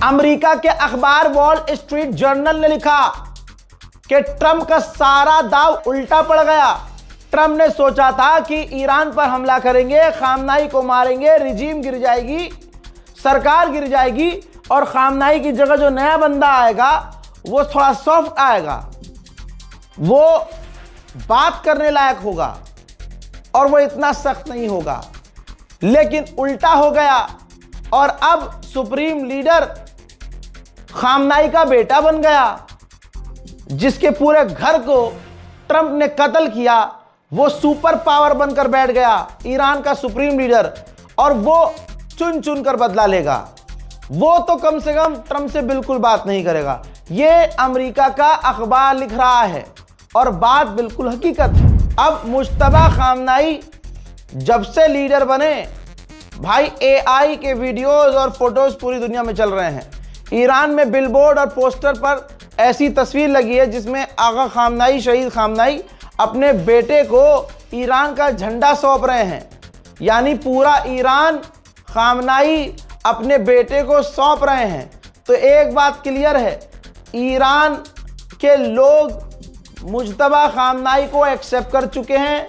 America के अखबार wall street journal ने लिखा कि ट्रंप का सारा दाव उल्टा पड़ गया। ट्रंप ने सोचा था कि ईरान पर हमला करेंगे, खामनाई को मारेंगे, रिजीम गिर जाएगी, सरकार गिर जाएगी और खामनाई की जगह जो नया बंदा आएगा वो थोड़ा सॉफ्ट आएगा, वो बात करने लायक होगा और वो इतना सख्त नहीं होगा। लेकिन उल्टा हो गया और अब सुप्रीम लीडर खामनाई का बेटा बन गया, जिसके पूरे घर को ट्रंप ने कत्ल किया। वो सुपर पावर बनकर बैठ गया, ईरान का सुप्रीम लीडर, और वो चुन चुन कर बदला लेगा। वो तो कम से कम ट्रंप से बिल्कुल बात नहीं करेगा। ये अमेरिका का अखबार लिख रहा है और बात बिल्कुल हकीकत है। अब मुश्तबा खामनाई जब से लीडर बने, भाई एआई के वीडियोस और फोटोज पूरी दुनिया में चल रहे हैं। ईरान में बिलबोर्ड और पोस्टर पर ऐसी तस्वीर लगी है जिसमें आगा खामनाई, शहीद खामनाई अपने बेटे को ईरान का झंडा सौंप रहे हैं। यानी पूरा ईरान खामनाई अपने बेटे को सौंप रहे हैं। तो एक बात क्लियर है, ईरान के लोग मुज्तबा खामनाई को एक्सेप्ट कर चुके हैं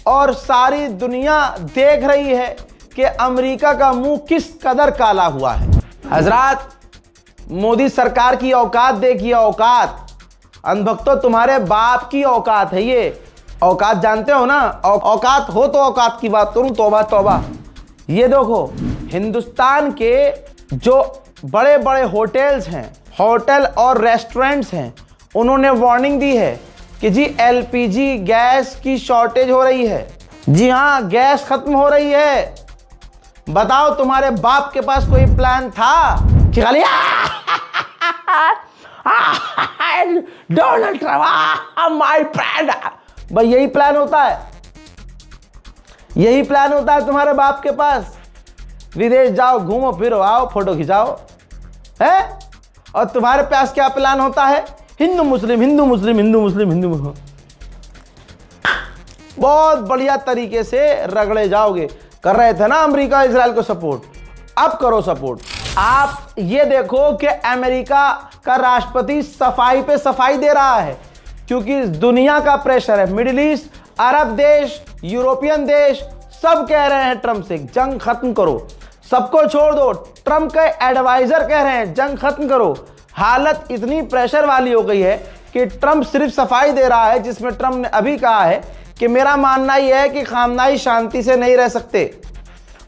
और सारी दुनिया देख रही है कि अमेरिका का मुंह किस कदर काला हुआ है। हजरात, मोदी सरकार की औकात देखिए, औकात। अंधभक्तों, तुम्हारे बाप की औकात है ये। औकात जानते हो ना? औकात हो तो औकात की बात करूं, तौबा तौबा। ये देखो, हिंदुस्तान के जो बड़े बड़े होटल्स हैं, होटल और रेस्टोरेंट्स हैं, उन्होंने वार्निंग दी है कि जी एलपीजी गैस की शॉर्टेज हो रही है। जी हाँ, गैस खत्म हो रही है। बताओ, तुम्हारे बाप के पास कोई प्लान था कि खाली डोनाल्ड ट्रम्प माय फ्रेंड? भाई यही प्लान होता है, यही प्लान होता है तुम्हारे बाप के पास। विदेश जाओ, घूमो फिरो, आओ, फोटो खिंचाओ, है? और तुम्हारे पास क्या प्लान होता है? हिंदू मुस्लिम, हिंदू मुस्लिम, हिंदू मुस्लिम, हिंदू मुस्लिम। बहुत बढ़िया तरीके से रगड़े जाओगे। कर रहे थे ना अमेरिका इजराइल को सपोर्ट, अब करो सपोर्ट। आप ये देखो कि अमेरिका का राष्ट्रपति सफाई पे सफाई दे रहा है, क्योंकि दुनिया का प्रेशर है। मिडिल ईस्ट, अरब देश, यूरोपियन देश सब कह रहे हैं ट्रंप से जंग खत्म करो, सबको छोड़ दो। ट्रंप के एडवाइजर कह रहे हैं जंग खत्म करो। हालत इतनी प्रेशर वाली हो गई है कि ट्रंप सिर्फ सफाई दे रहा है, जिसमें ट्रंप ने अभी कहा है कि मेरा मानना यह है कि खामनाई शांति से नहीं रह सकते,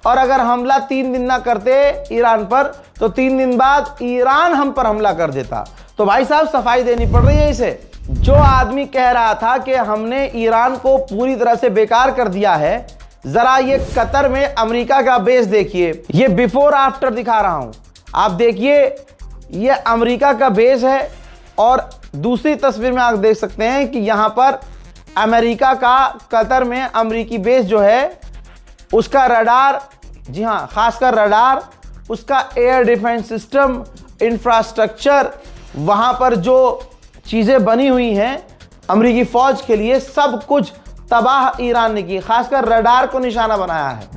और अगर हमला 3 दिन ना करते ईरान पर तो 3 दिन बाद ईरान हम पर हमला कर देता। तो भाई साहब, सफाई देनी पड़ रही है इसे। जो आदमी कह रहा था कि हमने ईरान को पूरी तरह से बेकार कर दिया है, जरा ये कतर में अमेरिका का बेस देखिए। ये बिफोर आफ्टर दिखा रहा हूं, आप देखिए। ये अमेरिका का बेस है और दूसरी तस्वीर में आप देख सकते हैं कि यहां पर अमेरिका का कतर में अमेरिकी बेस जो है उसका रडार, जी हाँ, खासकर रडार, उसका एयर डिफेंस सिस्टम, इंफ्रास्ट्रक्चर, वहां पर जो चीजें बनी हुई हैं अमेरिकी फौज के लिए, सब कुछ तबाह ईरान ने की। खासकर रडार को निशाना बनाया है।